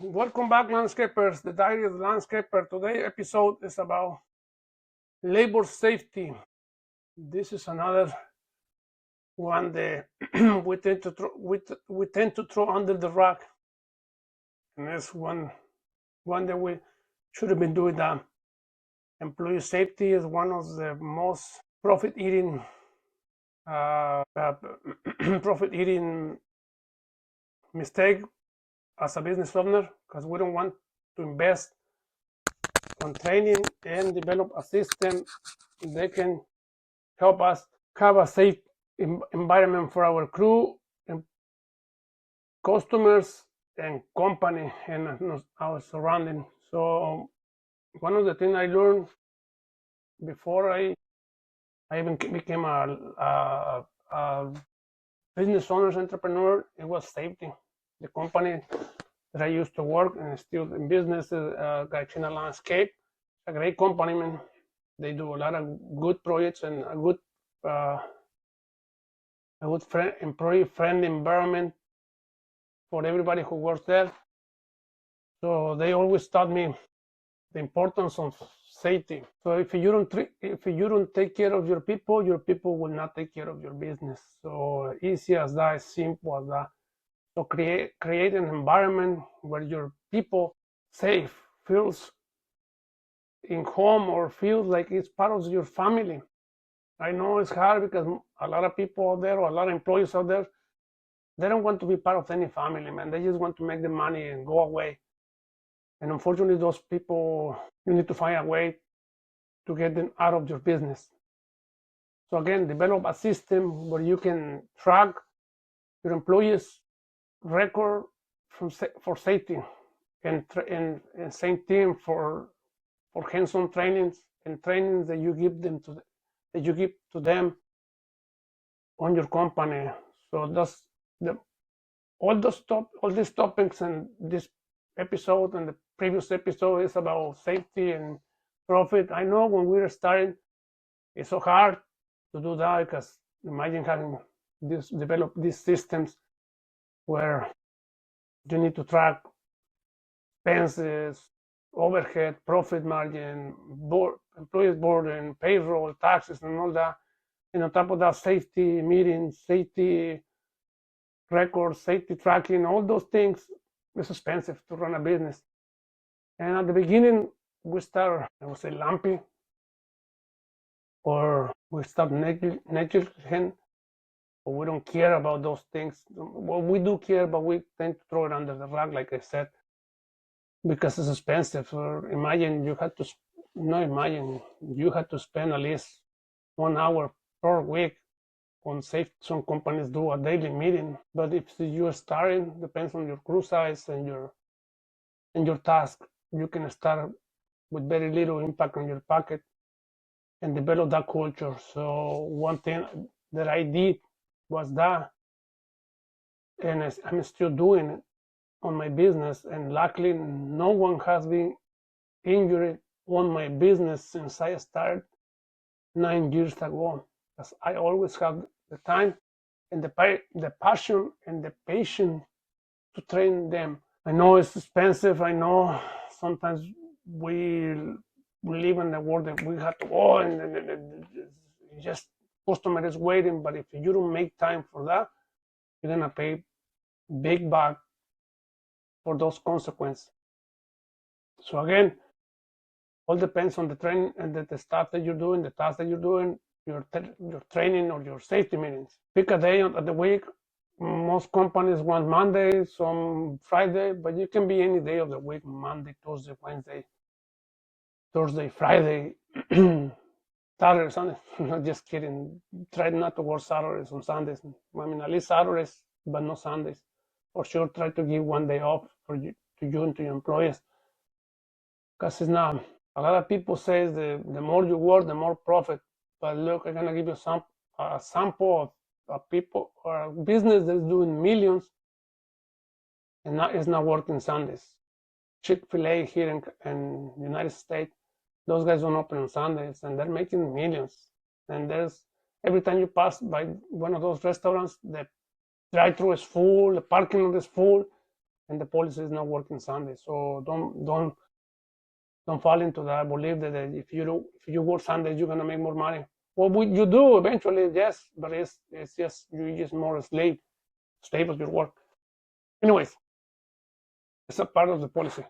Welcome back, landscapers. The Diary of the Landscaper. Today episode is about labor safety. This is another one that we tend to throw under the rug, and it's one that we should have been doing that. Employee safety is one of the most profit-eating profit eating mistake as a business owner, because we don't want to invest on training and develop a system that can help us have a safe environment for our crew and customers and company and our surrounding. So one of the things I learned before I even became a business owner, entrepreneur, it was safety. The company that I used to work and still in business is Gachina Landscape. A great company, man. They do a lot of good projects and a good employee-friendly environment for everybody who works there. So they always taught me the importance of safety. So if you don't take care of your people will not take care of your business. So easy as that, simple as that. So create an environment where your people safe, feels in home or feels like it's part of your family. I know it's hard because a lot of people out there or a lot of employees out there, they don't want to be part of any family, man. They just want to make the money and go away. And unfortunately, those people, you need to find a way to get them out of your business. So again, develop a system where you can track your employees' record for safety, and same thing for hands-on trainings and trainings that you give to them on your company. So that's all these topics and this episode and the previous episode is about safety and profit. I know when we were starting, it's so hard to do that because imagine having develop these systems where you need to track expenses, overhead, profit margin, employees burden, payroll, taxes, and all that. And on top of that, safety meetings, safety records, safety tracking, all those things. It's expensive to run a business. And at the beginning, we start, I would say, lumpy, or we start negligent, or we don't care about those things. Well, we do care, but we tend to throw it under the rug, like I said, because it's expensive. Or imagine you had to spend at least 1 hour per week on safety. Some companies do a daily meeting, but if you're starting, depends on your crew size and your task, you can start with very little impact on your pocket and develop that culture. So one thing that I did was that, and I'm still doing it on my business, and luckily no one has been injured on my business since I started 9 years ago, because I always have the time and the passion and the patience to train them. I know it's expensive. I know sometimes we live in the world that we have to go and just customer is waiting. But if you don't make time for that, you're gonna pay big buck for those consequences. So again, all depends on the training and the stuff that you're doing, the tasks that you're doing, your training or your safety meetings. Pick a day of the week. Most companies want Monday, some Friday, but you can be any day of the week: Monday, Tuesday, Wednesday, Thursday, Friday, Saturday, Sunday. Not just kidding. Try not to work Saturdays and Sundays. I mean, at least Saturdays, but not Sundays. For sure, try to give 1 day off to you and to your employees. Because it's not. A lot of people say the more you work, the more profit. But look, I'm gonna give you a sample of people or a business that's doing millions and is not working Sundays. Chick-fil-A here in the United States, those guys don't open on Sundays and they're making millions. And every time you pass by one of those restaurants, the drive-thru is full, the parking lot is full, and the policy is not working Sunday. So don't fall into that. Believe that if you work Sundays, you're gonna make more money. Well, you do eventually, yes, but it's just you're just more a slave of your work. Anyways, it's a part of the policy,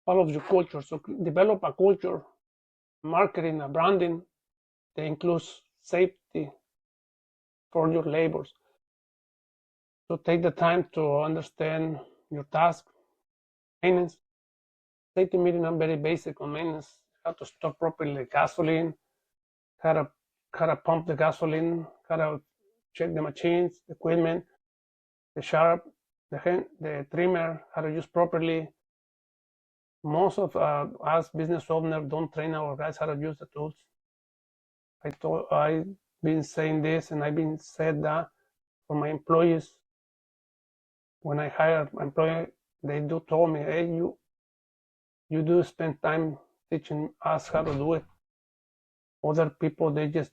part of your culture. So develop a culture, marketing, a branding that includes safety for your labors. So take the time to understand your task, maintenance. Safety meeting are very basic on maintenance. How to stock properly gasoline, how to pump the gasoline, how to check the machines, the equipment, the sharp, the trimmer, how to use properly. Most of us business owners don't train our guys how to use the tools. I've been saying this, and I've been said that for my employees. When I hire an employee, they do told me, hey, you do spend time teaching us how to do it. Other people, they just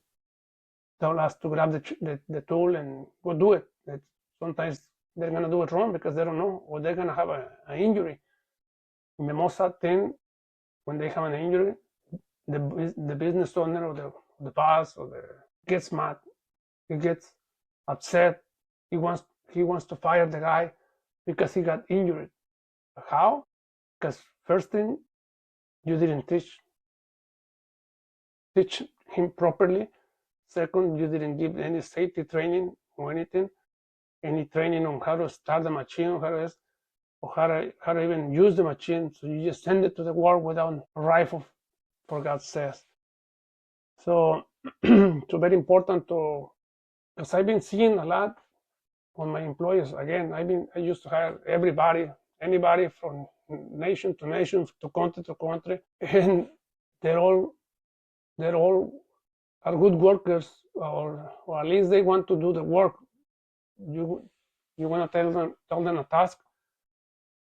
tell us to grab the tool and go do it. Sometimes they're gonna do it wrong because they don't know, or they're gonna have an injury. And the most sad thing, when they have an injury, the business owner or the boss or gets mad, he gets upset. He wants to fire the guy because he got injured. How? Because first thing, you didn't teach him properly. Second, you didn't give any safety training or anything, any training on how to start the machine, or how to even use the machine. So you just send it to the war without a rifle, for God's sake. So it's very important because I've been seeing a lot on my employees. Again, I used to hire anybody from nation to nation, to country, and they're all are good workers, or at least they want to do the work. You want to tell them a task,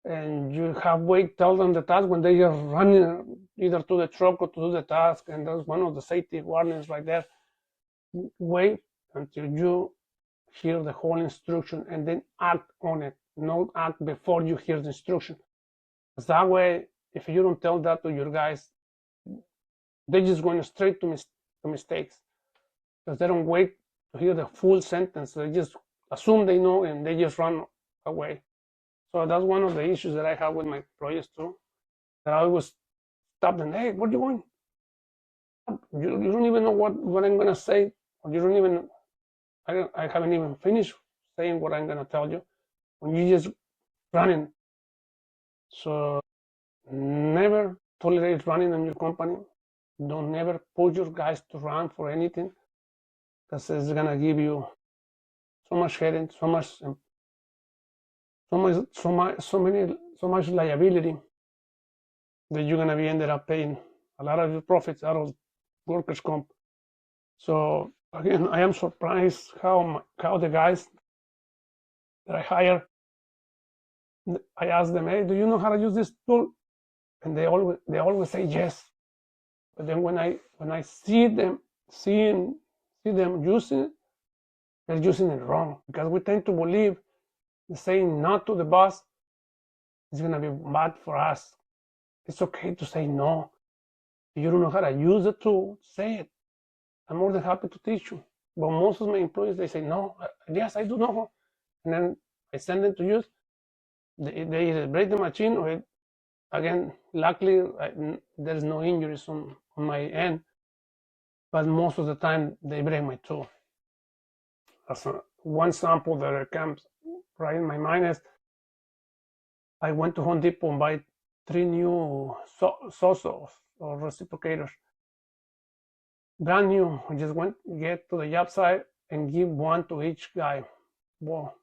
and you halfway tell them the task when they are running either to the truck or to do the task, and that's one of the safety warnings right there. Wait until you hear the whole instruction and then act on it. Not act before you hear the instruction. Because that way, if you don't tell that to your guys, they're just going straight to mistakes. Because they don't wait to hear the full sentence. They just assume they know and they just run away. So that's one of the issues that I have with my employees too. That I always stop them. Hey, where are you going? You don't even know what I'm gonna say. Or you don't even. I haven't even finished saying what I'm gonna tell you. When you just running. So never tolerate running in your company. Don't never push your guys to run for anything, because it's gonna give you so much headache, so much liability that you're gonna be ended up paying a lot of your profits out of workers' comp. So again, I am surprised how the guys that I hire, I ask them, hey, do you know how to use this tool? And they always say yes. But then when I see them using it, they're using it wrong, because we tend to believe saying no to the boss is gonna be bad for us. It's okay to say no. If you don't know how to use the tool, say it. I'm more than happy to teach you. But most of my employees, they say no. Yes, I do know. And then I send them to use. They either break the machine, or again, luckily there's no injuries on my end. But most of the time they break my tool. As one sample that comes right in my mind is, I went to Home Depot and buy 3 new saws or reciprocators. Brand new. I just get to the job site and give one to each guy. Well,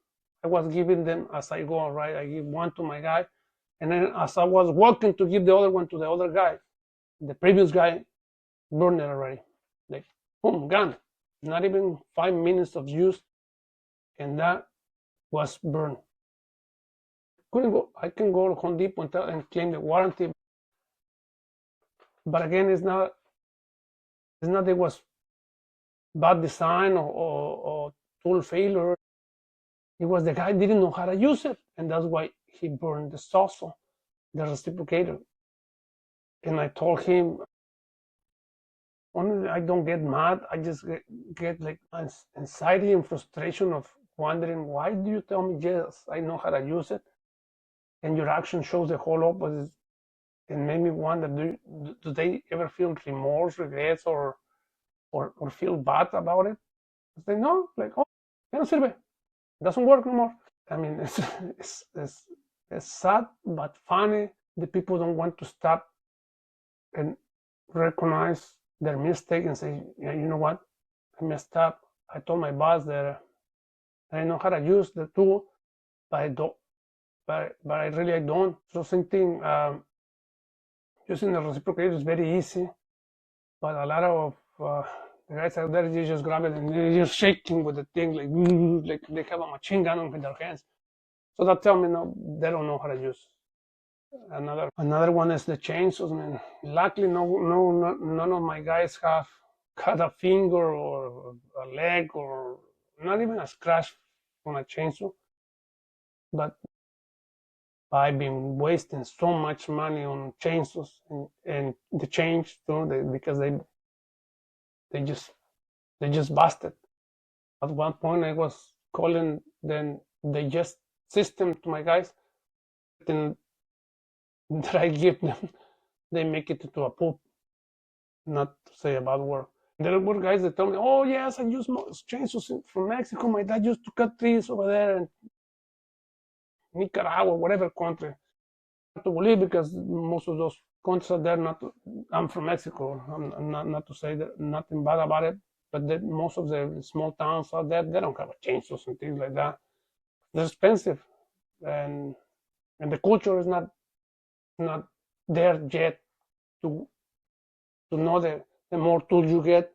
I was giving them as I go, right? I give one to my guy, and then as I was walking to give the other one to the other guy, the previous guy burned it already. Like, boom, gone. Not even 5 minutes of use, and that was burned. I can go to Home Depot and claim the warranty, but again, it's not that it was bad design or tool failure. It was the guy didn't know how to use it, and that's why he burned the saucer, the reciprocator. And I told him, only I don't get mad. I just get like anxiety and frustration of wondering, why do you tell me yes, I know how to use it, and your action shows the whole opposite, and made me wonder, do they ever feel remorse, regrets, or feel bad about it? They know, like, oh, ya no sirve, it doesn't work no more. I mean, it's sad but funny. The people don't want to stop and recognize their mistake and say, yeah, you know what, I messed up. I told my boss that I know how to use the tool, but I don't. But I really don't. So same thing. Using the reciprocator is very easy, but a lot of the guys out there, you just grab it and you're just shaking with the thing, like they have a machine gun with their hands. So that tell me, no, they don't know how to use. Another one is the chainsaws, man. Luckily, none of my guys have cut a finger or a leg or not even a scratch from a chainsaw. But I've been wasting so much money on chainsaws and the change too, because they just busted. At one point, I was calling then the just system to my guys, then that I give them, they make it into a poop. Not to say a bad word. There were guys that told me, "Oh yes, I use chainsaws from Mexico. My dad used to cut trees over there in Nicaragua, whatever country." To believe because most of those countries are there. Not, I'm from Mexico. I'm not to say that nothing bad about it, but most of the small towns out there, they don't have a chainsaws and things like that. They're expensive, and the culture is not there yet to know that the more tools you get,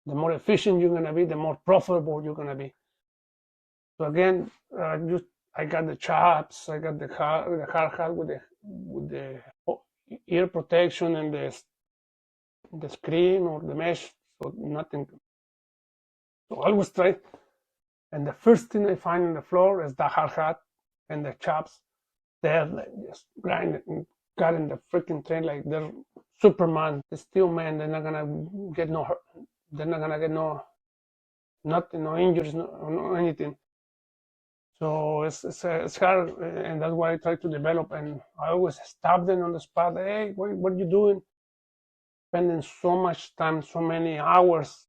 the more efficient you're gonna be, the more profitable you're gonna be. So again, I got the chops, I got the hard hat with the ear protection and the screen or the mesh, so nothing. So I always try, and the first thing I find on the floor is the hard hat and the chops. They're like just grinding and cutting the freaking train like they're Superman, the steel man. They're not gonna get no hurt. They're not gonna get nothing, no injuries, no anything. So it's hard, and that's why I try to develop. And I always stop them on the spot. Hey, what are you doing? Spending so much time, so many hours,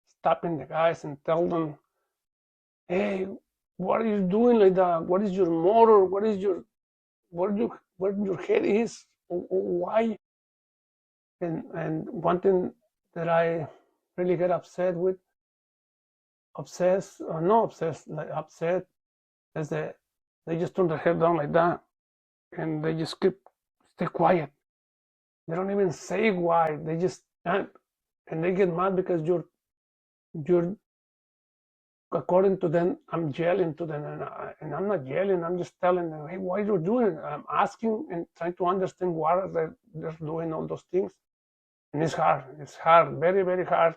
stopping the guys and tell them, hey, what are you doing like that? What is your motor? Where your head is? Why? And one thing that I really get upset with, not obsessed, like upset, is that they just turn their head down like that, and they just stay quiet. They don't even say why. They just can't, and they get mad because you're according to them. I'm yelling to them, and I'm not yelling. I'm just telling them, hey, why you're doing it? I'm asking and trying to understand why they're doing all those things, and it's hard. It's hard, very very hard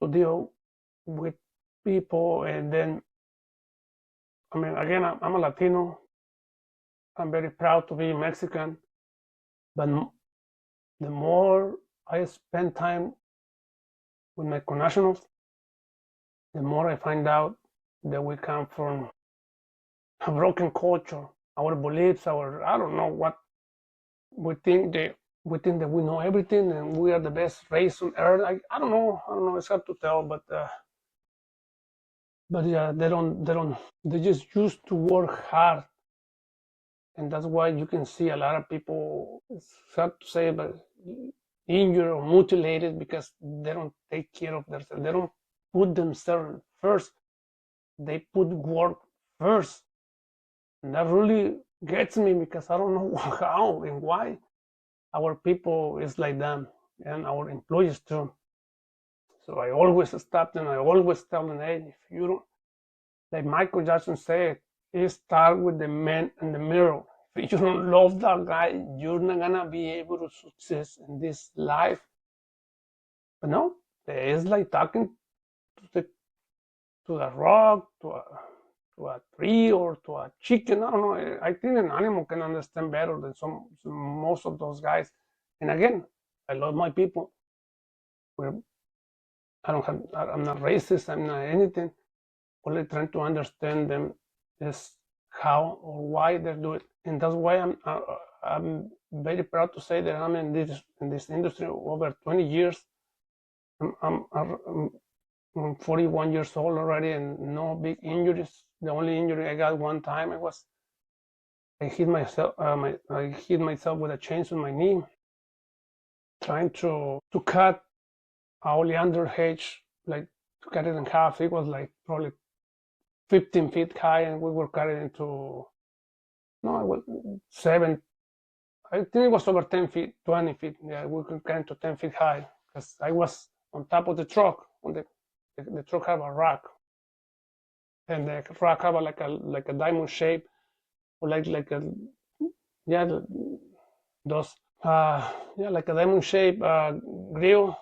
to deal with people. And then, I mean, again, I'm a Latino. I'm very proud to be Mexican, but the more I spend time with my connationals, the more I find out that we come from a broken culture. Our beliefs, I don't know what we think that we know everything and we are the best race on earth. I don't know. It's hard to tell, but yeah, they just used to work hard, and that's why you can see a lot of people. It's hard to say, but injured or mutilated because they don't take care of themselves. They don't put themselves first. They put work first, and that really gets me because I don't know how and why our people is like that, and our employees too. So I always stop them. I always tell them, hey, if you don't, like Michael Jackson said, it start with the man in the mirror. If you don't love that guy, you're not gonna be able to success in this life. But no, it's like talking to the rock, to a tree or to a chicken. I don't know. I think an animal can understand better than most of those guys. And again, I love my people. We're, I'm not racist. I'm not anything. Only trying to understand them is how or why they do it, and that's why I'm very proud to say that I'm in this industry over 20 years. I'm 41 years old already, and no big injuries. The only injury I got one time I hit myself. I hit myself with a chainsaw on my knee, trying to cut a oleander hedge, like to cut it in half. It was like probably 15 feet high, and we were cutting into no, it was 7. I think it was over 10 feet, 20 feet. Yeah, we could cut to 10 feet high because I was on top of the truck. On the truck have a rack, and the rack have like a diamond shape, or like a yeah those yeah like a diamond shape grill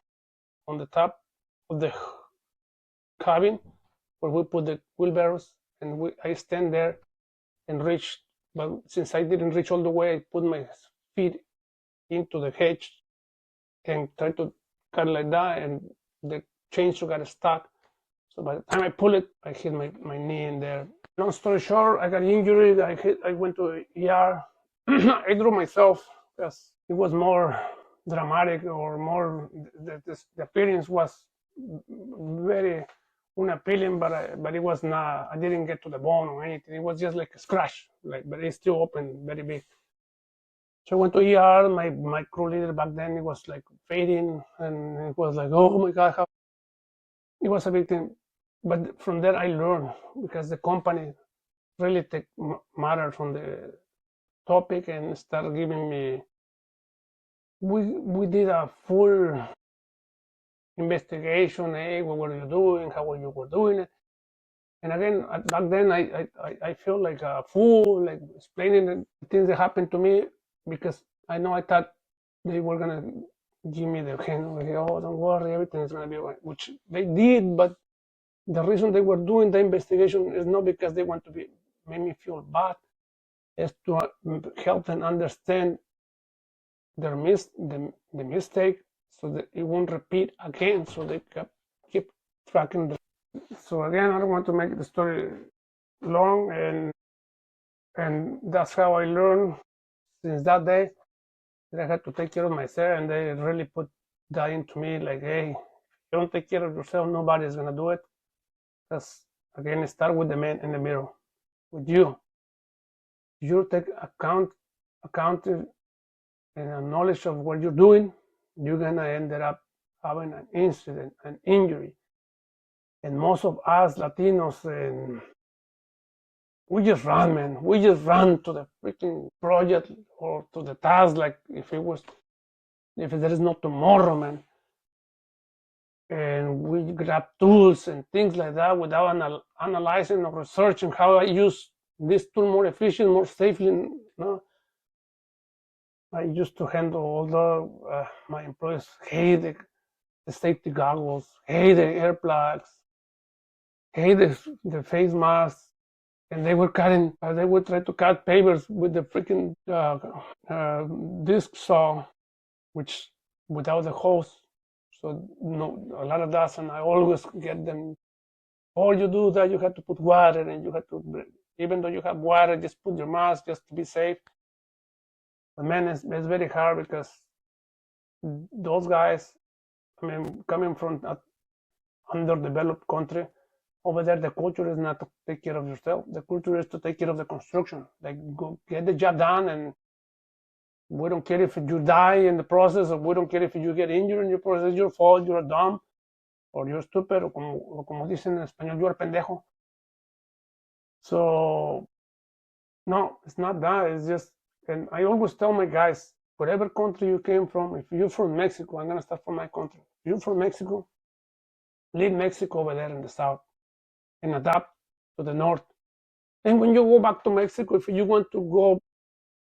on the top of the cabin where we put the wheelbarrows, and I stand there and reach. But since I didn't reach all the way, I put my feet into the hedge and try to cut like that, and the chainsaw got stuck. So by the time I pull it, I hit my knee in there. Long story short, I got injured. I went to ER. I drew myself because it was more dramatic, or more the appearance was very unappealing, but it was not. I didn't get to the bone or anything. It was just like a scratch, but it's still open, very big. So I went to ER. My crew leader back then, it was like fading, and it was like, oh my god, how it was a big thing. But from there I learned, because the company really take matter from the topic and start giving me. We did a full investigation. Hey, what were you doing? How were you were doing it? And again, back then I feel like a fool, like explaining the things that happened to me, because I thought they were gonna give me the hint, like, oh, don't worry, everything is gonna be right, which they did. But the reason they were doing the investigation is not because they want to make me feel bad. It's to help them understand the mistake, so that it won't repeat again. So they keep tracking. So again, I don't want to make the story long, and that's how I learned since that day that I had to take care of myself, and they really put that into me, like, hey, if you don't take care of yourself, nobody's gonna do it. Because again, it starts with the man in the mirror, with you. You take account and a knowledge of what you're doing, you're gonna end up having an incident, an injury. And most of us Latinos, and we just run, man. We just run to the freaking project or to the task like if there is no tomorrow, man. And we grab tools and things like that without analyzing or researching how I use this tool more efficient, more safely. I used to handle all my employees hate the safety goggles, hate the earplugs, hate the face masks, and they would try to cut papers with the freaking disc saw, which without the hose. So no, a lot of dust, and I always get them. All you do that you have to put water, and you have to, even though you have water, just put your mask just to be safe. But man, it's very hard, because those guys, I mean, coming from an underdeveloped country, over there the culture is not to take care of yourself. The culture is to take care of the construction. Like, go get the job done, and we don't care if you die in the process, or we don't care if you get injured in your process. It's your fault. You're dumb, or you're stupid, or como dicen en español, you're pendejo. So no, it's not that. It's just, and I always tell my guys, whatever country you came from, if you're from Mexico, I'm gonna start from my country. If you're from Mexico, leave Mexico over there in the south and adapt to the north. And when you go back to Mexico, if you want to go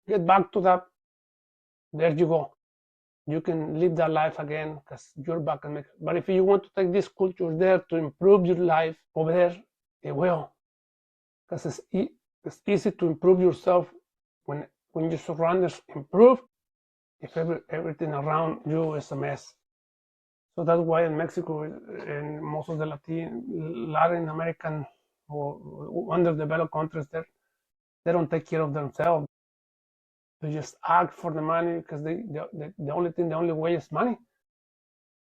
get back to that, there you go. You can live that life again, because you're back in Mexico. But if you want to take this culture there to improve your life over there, it will. because it's easy to improve yourself when your surroundings improve. If everything around you is a mess. So that's why in Mexico and most of the Latin American or underdeveloped countries, they don't take care of themselves. They just act for the money because the only way is money.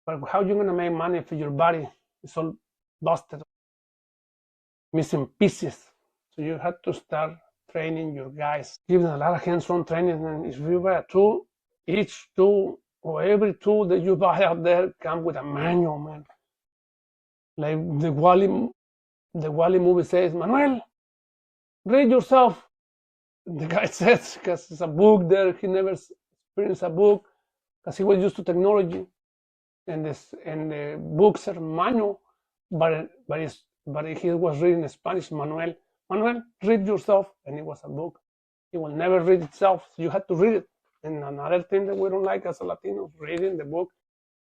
But how you gonna make money if your body is all busted, missing pieces? So you have to start training your guys, giving a lot of hands-on training. And if you buy a tool, each tool or every tool that you buy out there comes with a manual, man. Like the Wally movie says, Manuel, read yourself. The guy says, because it's a book there, he never experienced a book because he was used to technology, and the books are manual, but he was reading Spanish. Manuel, read yourself, and it was a book. It will never read itself. So you had to read it. And another thing that we don't like as a Latinos, reading the book,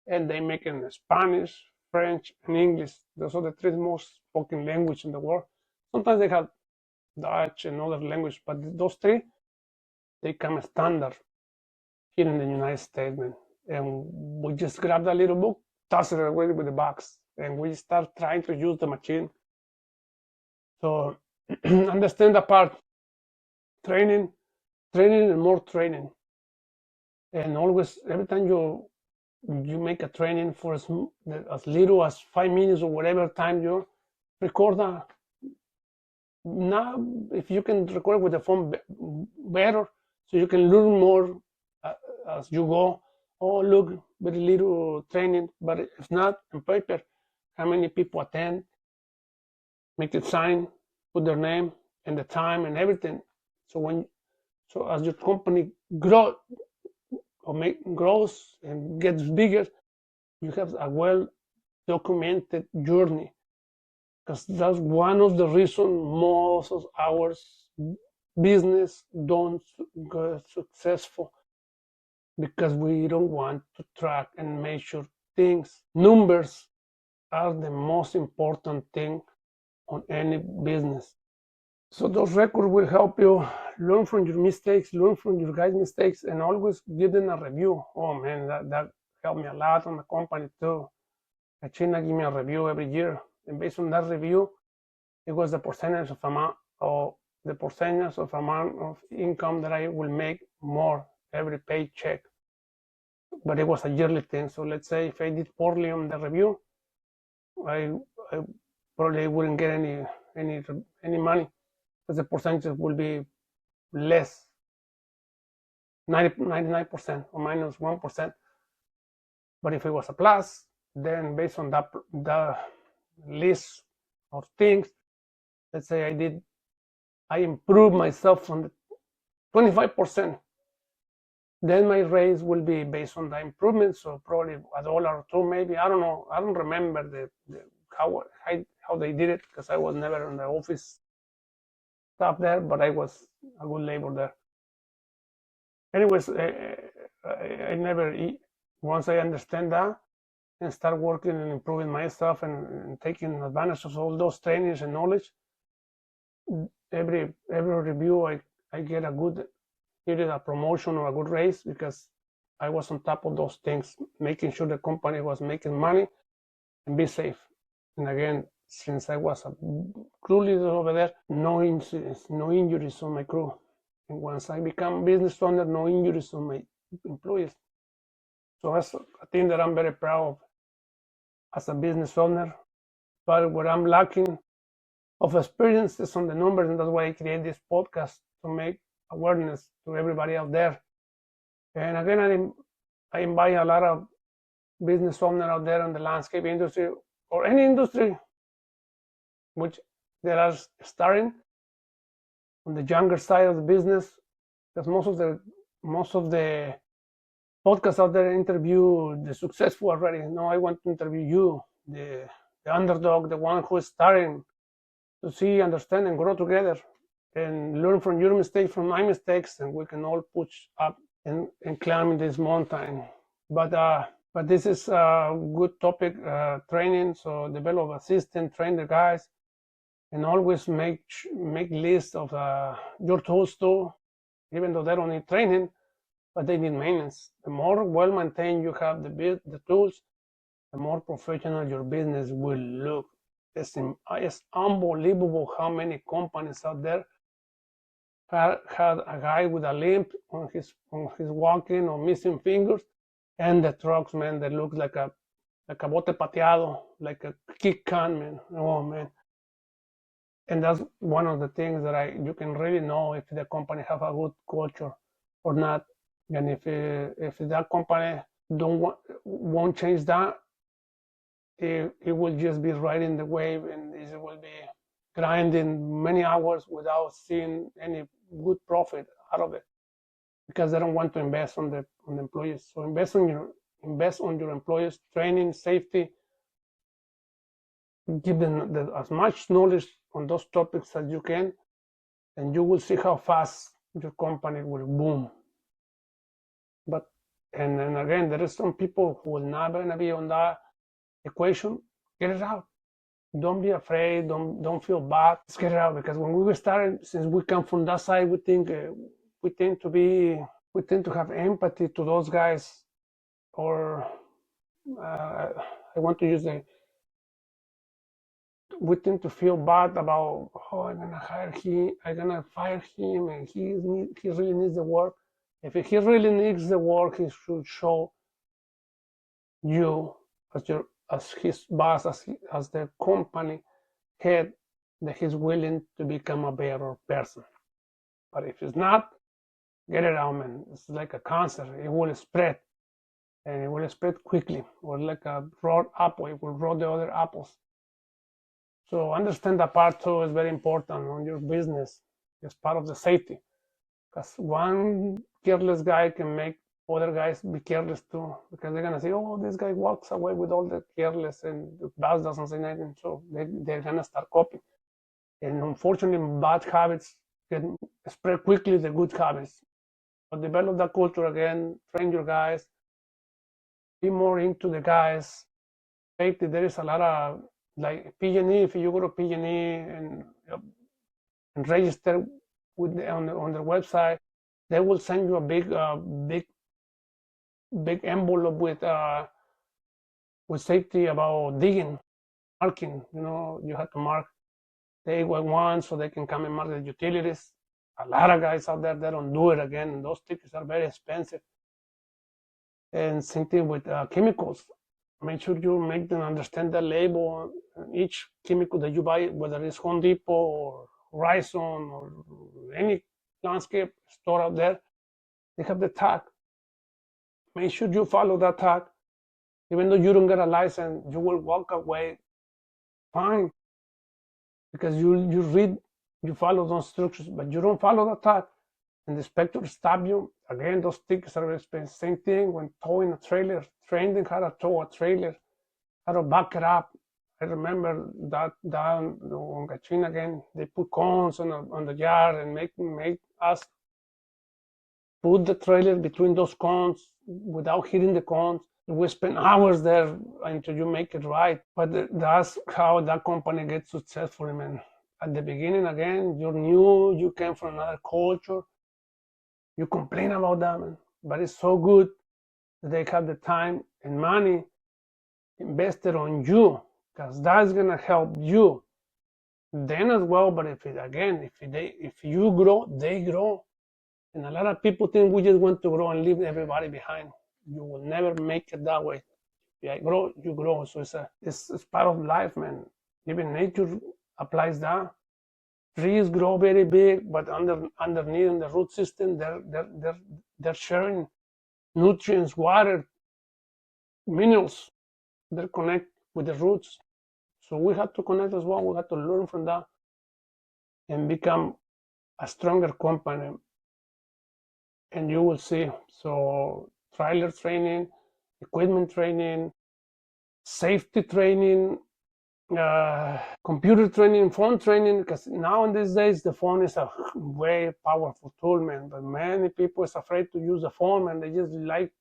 and they make it in Spanish, French, and English. Those are the three most spoken languages in the world. Sometimes they have Dutch and other language, but those three, they come standard here in the United States, man. And we just grab that little book, toss it away with the box, and we start trying to use the machine. So understand that part. Training, and more training. And always, every time you make a training for as little as 5 minutes or whatever time you record that. Now, if you can record with the phone better, so you can learn more as you go. Oh, look, very little training, but if not, on paper, how many people attend, make it sign, put their name and the time and everything. So as your company grows and gets bigger, you have a well documented journey, because that's one of the reasons most of our business don't get successful, because we don't want to track and measure things. Numbers are the most important thing on any business. So those records will help you learn from your mistakes, learn from your guys' mistakes, and always give them a review. Oh man, that helped me a lot on the company too. China give me a review every year, and based on that review, it was the percentage of amount of income that I will make more every paycheck. But it was a yearly thing. So let's say if I did poorly on the review, I probably wouldn't get any money, because the percentage will be less, 99% or minus 1%. But if it was a plus, then based on the list of things, let's say I improved myself from the 25%, then my raise will be based on the improvement. So probably $1 or $2, maybe. I don't know. I don't remember how they did it, because I was never in the office staff there, but I was a good labor there. Anyways, I never, once I understand that and start working and improving myself and taking advantage of all those trainings and knowledge, every review I get either a promotion or a good raise, because I was on top of those things, making sure the company was making money and be safe. And again, since I was a crew leader over there, no incidents, no injuries on my crew. And once I become business owner, no injuries on my employees. So that's a thing that I'm very proud of as a business owner. But what I'm lacking of experience is on the numbers, and that's why I create this podcast, to make awareness to everybody out there. And again, I invite a lot of business owners out there in the landscape industry or any industry which they are starting on the younger side of the business, because most of the podcasts out there interview the successful already. No, I want to interview you, the underdog, the one who is starting, to see, understand, and grow together, and learn from your mistakes, from my mistakes, and we can all push up and climb this mountain. But this is a good topic, training. So develop a system, train the guys, and always make lists of your tools too, even though they don't need training, but they need maintenance. The more well maintained you have the tools, the more professional your business will look. It's unbelievable how many companies out there had a guy with a limp on his walking or missing fingers, and the trucks, man, they look like a bote pateado, like a kick can, man. Oh man. And that's one of the things that you can really know if the company have a good culture or not. And if that company won't change that, it will just be riding the wave, and it will be grinding many hours without seeing any good profit out of it, because they don't want to invest on the employees. So invest on your employees, training, safety, give them as much knowledge on those topics as you can, and you will see how fast your company will boom. But and again, there is some people who will not gonna be on that equation. Get it out. Don't be afraid. Don't feel bad. Let's get it out, because when we were starting, since we come from that side, we tend to have empathy to those guys, or I want to use we tend to feel bad about, oh, I'm gonna hire him, I'm gonna fire him, and he really needs the work. If he really needs the work, he should show you as his boss, as the company head, that he's willing to become a better person. But if it's not, get it out, man. It's like a cancer. It will spread, and it will spread quickly, or like a raw apple. It will rot the other apples. So understand that part too is very important on your business. It's part of the safety, because one careless guy can make other guys be careless too, because they're gonna say, "Oh, this guy walks away with all the careless, and the boss doesn't say anything." So they're gonna start copying, and unfortunately, bad habits can spread quickly the good habits. But develop that culture again. Train your guys. Be more into the guys. Safety. There is a lot of, like, PG&E. If you go to PG&E and register on their website, they will send you a big envelope with safety about digging, marking. You have to mark the 811 so they can come and mark the utilities. A lot of guys out there, they don't do it again, and those tickets are very expensive. And same thing with chemicals. Make sure you make them understand the label on each chemical that you buy, whether it's Home Depot or Horizon or any landscape store out there. They have the tag. Make sure you follow that tag. Even though you don't get a license, you will walk away fine, because you follow those instructions. But you don't follow the tag, and the inspector stop you. Again, those tickets are expensive. Same thing when towing a trailer. Train them how to tow a trailer, how to back it up. I remember that down on Gachina again, they put cones on the yard and make us put the trailer between those cones without hitting the cones. We spend hours there until you make it right. But that's how that company gets successful, man. At the beginning, again, you're new, you came from another culture. You complain about that, man. But it's so good that they have the time and money invested on you, because that's gonna help you then as well. But if you grow, they grow. And a lot of people think we just want to grow and leave everybody behind. You will never make it that way. If I grow, you grow. So it's part of life, man. Even nature applies that. Trees grow very big, but underneath in the root system, they're sharing nutrients, water, minerals. They connect with the roots. So we have to connect as well. We have to learn from that and become a stronger company. And you will see. So trailer training, equipment training, safety training, computer training, phone training, because now in these days the phone is a very powerful tool, man. But many people is afraid to use the phone, and they just like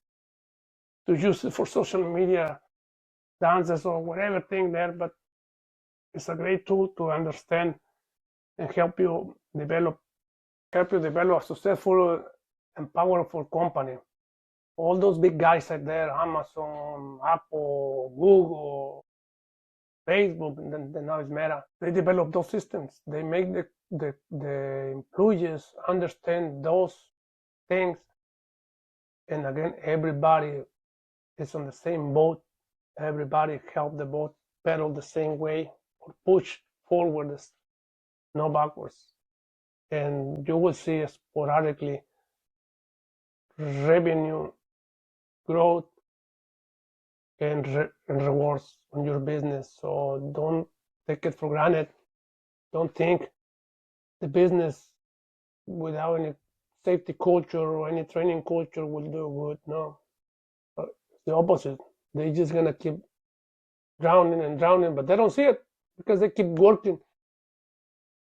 to use it for social media dances or whatever thing there. But It's a great tool to understand and help you develop a successful and powerful company. All those big guys out there, Amazon, Apple, Google, Facebook, and then now it's Meta, they develop those systems. They make the employees understand those things. And again, everybody is on the same boat. Everybody help the boat pedal the same way or push forward, no backwards. And you will see sporadically revenue growth and rewards on your business. So don't take it for granted. Don't think the business without any safety culture or any training culture will do good. No, it's the opposite. They're just gonna keep drowning and drowning, but they don't see it because they keep working.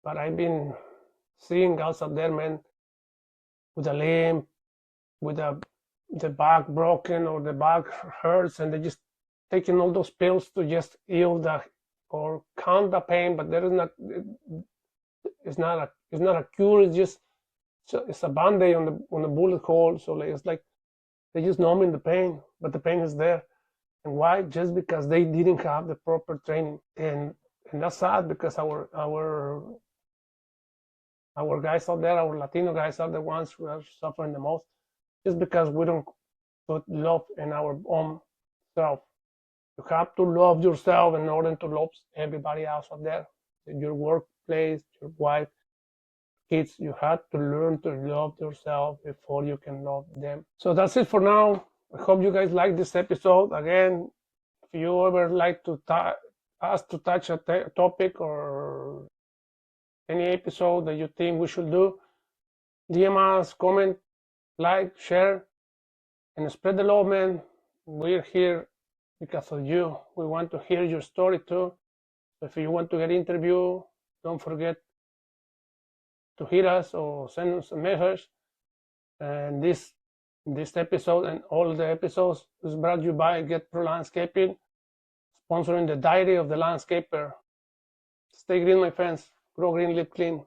But I've been seeing guys out there, man, with a limp, with the back broken or the back hurts, and they just taking all those pills to just heal the or calm the pain. But there is not. It's not a cure. It's a band-aid on the bullet hole. So it's like they're just numbing the pain, but the pain is there. And why? Just because they didn't have the proper training. And that's sad because our guys out there, our Latino guys are the ones who are suffering the most, just because we don't put love in our own self. You have to love yourself in order to love everybody else out there. Your workplace, your wife, kids, you have to learn to love yourself before you can love them. So that's it for now. I hope you guys like this episode. Again, if you ever like to us to touch a topic or any episode that you think we should do, DM us, comment, like, share, and spread the love, man. We're here because of you. We want to hear your story too. So if you want to get interviewed, don't forget to hit us or send us a message. And this episode and all the episodes is brought to you by Get Pro Landscaping, sponsoring the Diary of the Landscaper. Stay green, my friends. Grow green, live clean.